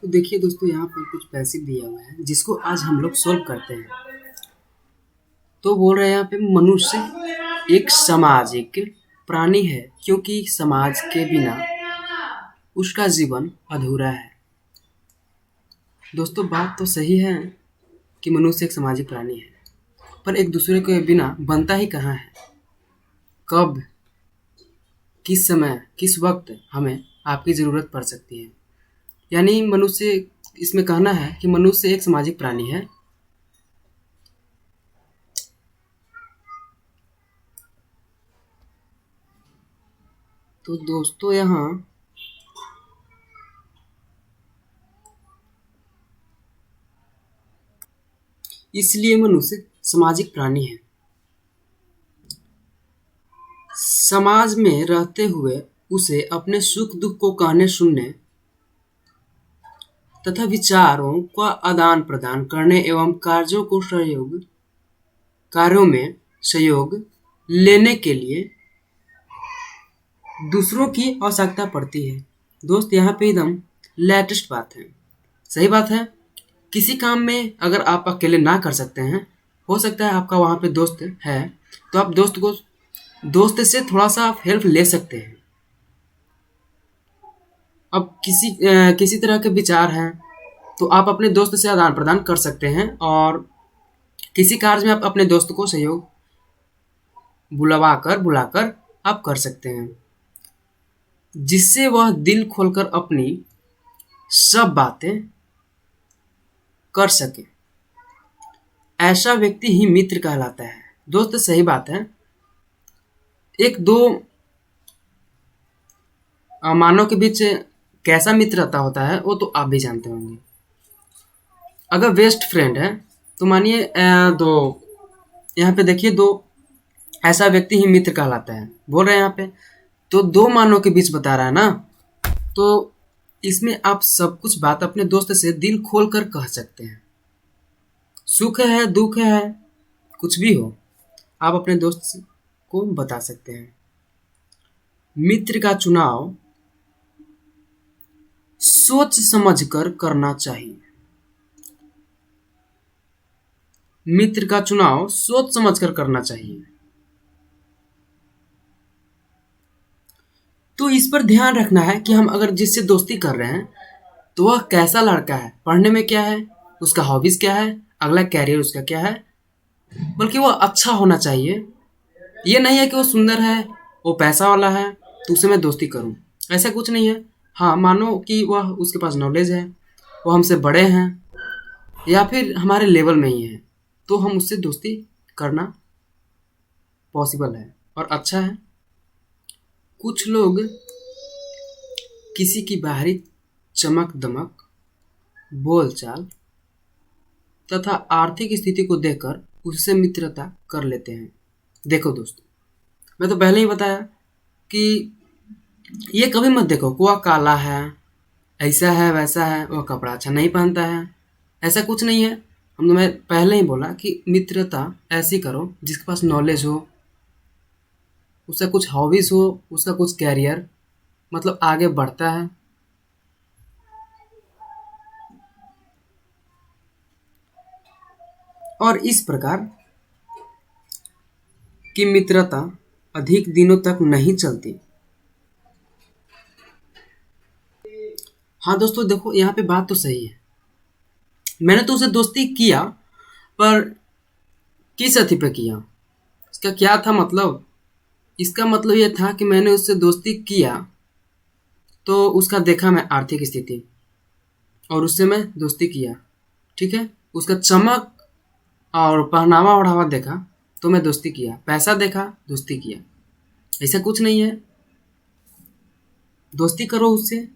तो देखिए दोस्तों, यहाँ पर कुछ पैसिव दिया हुआ है जिसको आज हम लोग सोल्व करते हैं। तो बोल रहे हैं यहाँ पे मनुष्य एक सामाजिक प्राणी है क्योंकि समाज के बिना उसका जीवन अधूरा है। दोस्तों, बात तो सही है कि मनुष्य एक सामाजिक प्राणी है, पर एक दूसरे के बिना बनता ही कहाँ है। कब, किस समय, किस वक्त हमें आपकी ज़रूरत पड़ सकती है। यानी मनुष्य, इसमें कहना है कि मनुष्य एक सामाजिक प्राणी है। तो दोस्तों, यहाँ इसलिए मनुष्य सामाजिक प्राणी है। समाज में रहते हुए उसे अपने सुख दुख को कहने सुनने तथा विचारों का आदान प्रदान करने एवं कार्यों में सहयोग लेने के लिए दूसरों की आवश्यकता पड़ती है। दोस्त, यहाँ पे एकदम लेटेस्ट बात है, सही बात है। किसी काम में अगर आप अकेले ना कर सकते हैं, हो सकता है आपका वहाँ पे दोस्त है, तो आप दोस्त से थोड़ा सा आप हेल्प ले सकते हैं। अब किसी तरह के विचार हैं तो आप अपने दोस्त से आदान प्रदान कर सकते हैं, और किसी कार्य में आप अपने दोस्त को सहयोग बुलाकर आप कर सकते हैं, जिससे वह दिल खोलकर अपनी सब बातें कर सके। ऐसा व्यक्ति ही मित्र कहलाता है। दोस्त, सही बात है। एक दो मानव के बीच कैसा मित्रता होता है वो तो आप भी जानते होंगे। अगर बेस्ट फ्रेंड है तो मानिए दो, यहाँ पे देखिए, दो ऐसा व्यक्ति ही मित्र कहलाता है बोल रहे हैं यहाँ पे। तो दो मानव के बीच बता रहा है ना, तो इसमें आप सब कुछ बात अपने दोस्त से दिल खोल कर कह सकते हैं। सुख है, दुख है, कुछ भी हो, आप अपने दोस्त को बता सकते हैं। मित्र का चुनाव सोच समझकर करना चाहिए। मित्र का चुनाव सोच समझकर करना चाहिए। तो इस पर ध्यान रखना है कि हम अगर जिससे दोस्ती कर रहे हैं तो वह कैसा लड़का है, पढ़ने में क्या है, उसका हॉबीज क्या है, अगला कैरियर उसका क्या है। बल्कि वह अच्छा होना चाहिए। ये नहीं है कि वो सुंदर है, वो पैसा वाला है तो उससे मैं दोस्ती करूं, ऐसा कुछ नहीं है। हाँ, मानो कि वह, उसके पास नॉलेज है, वो हमसे बड़े हैं या फिर हमारे लेवल में ही है, तो हम उससे दोस्ती करना पॉसिबल है और अच्छा है। कुछ लोग किसी की बाहरी चमक दमक, बोलचाल तथा आर्थिक स्थिति को देखकर उससे मित्रता कर लेते हैं। देखो दोस्तों, मैं तो पहले ही बताया कि ये कभी मत देखो कि वह काला है, ऐसा है, वैसा है, वह कपड़ा अच्छा नहीं पहनता है, ऐसा कुछ नहीं है। हम तो, मैं पहले ही बोला कि मित्रता ऐसी करो जिसके पास नॉलेज हो, उसका कुछ हॉबीज हो, उसका कुछ कैरियर मतलब आगे बढ़ता है। और इस प्रकार की मित्रता अधिक दिनों तक नहीं चलती। हाँ दोस्तों, देखो यहाँ पे बात तो सही है। मैंने तो उसे दोस्ती किया, पर किस अथी पे किया, इसका क्या था मतलब। इसका मतलब ये था कि मैंने उससे दोस्ती किया तो उसका देखा मैं आर्थिक स्थिति, और उससे मैं दोस्ती किया, ठीक है। उसका चमक और पहनावा ओढ़ावा देखा तो मैं दोस्ती किया, पैसा देखा दोस्ती किया, ऐसा कुछ नहीं है। दोस्ती करो उससे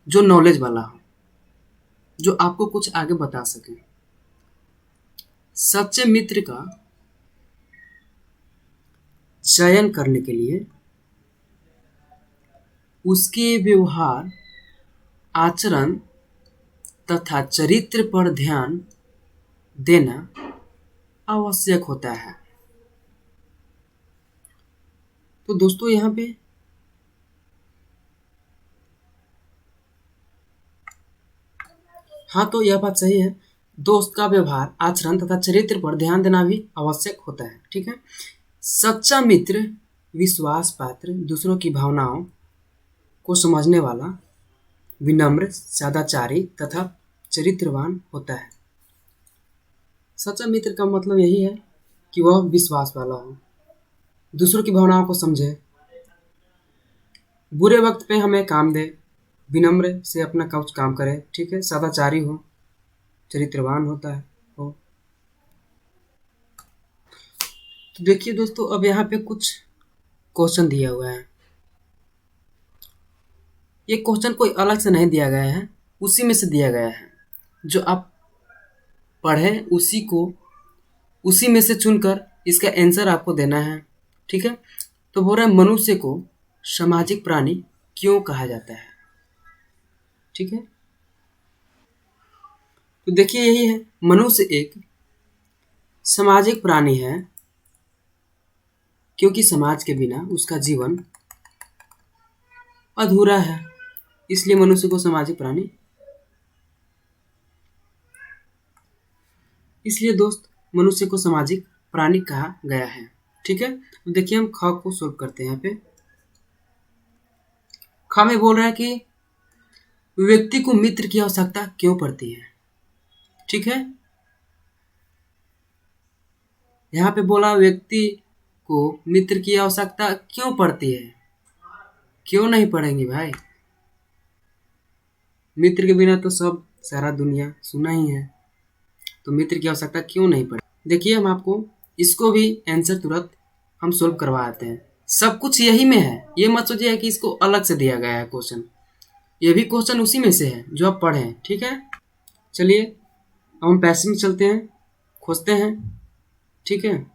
जो नॉलेज वाला हो, जो आपको कुछ आगे बता सके। सच्चे मित्र का चयन करने के लिए उसके व्यवहार, आचरण तथा चरित्र पर ध्यान देना आवश्यक होता है। तो दोस्तों, यहाँ पे हाँ, तो यह बात सही है। दोस्त का व्यवहार, आचरण तथा चरित्र पर ध्यान देना भी आवश्यक होता है। ठीक है। सच्चा मित्र विश्वास पात्र, दूसरों की भावनाओं को समझने वाला, विनम्र, सदाचारी तथा चरित्रवान होता है। सच्चा मित्र का मतलब यही है कि वह विश्वास वाला हो, दूसरों की भावनाओं को समझे, बुरे वक्त पे हमें काम दे, विनम्र से अपना कुछ काम करे। ठीक है। सदाचारी हो, चरित्रवान होता है हो। तो देखिए दोस्तों, अब यहाँ पे कुछ क्वेश्चन दिया हुआ है। ये क्वेश्चन कोई अलग से नहीं दिया गया है, उसी में से दिया गया है। जो आप पढ़ें उसी में से चुनकर इसका आंसर आपको देना है। ठीक है। तो बोल रहा है, मनुष्य को सामाजिक प्राणी क्यों कहा जाता है। ठीक है। तो देखिए यही है, मनुष्य एक सामाजिक प्राणी है क्योंकि समाज के बिना उसका जीवन अधूरा है, इसलिए मनुष्य को सामाजिक प्राणी। इसलिए दोस्त, मनुष्य को सामाजिक प्राणी कहा गया है। ठीक है। तो देखिए हम ख को सोल्व करते हैं। यहाँ पे ख में बोल रहा है कि व्यक्ति को मित्र की आवश्यकता क्यों पड़ती है। ठीक है। यहाँ पे बोला व्यक्ति को मित्र की आवश्यकता क्यों पड़ती है। क्यों नहीं पड़ेंगी भाई, मित्र के बिना तो सब सारा दुनिया सुना ही है, तो मित्र की आवश्यकता क्यों नहीं पड़े। देखिए हम आपको इसको भी आंसर तुरंत हम सोल्व करवा आते हैं। सब कुछ यही में है, ये मत सोचिए कि इसको अलग से दिया गया है क्वेश्चन। ये भी क्वेश्चन उसी में से है जो आप पढ़े हैं। ठीक है। चलिए अब हम पैसे में चलते हैं, खोजते हैं। ठीक है।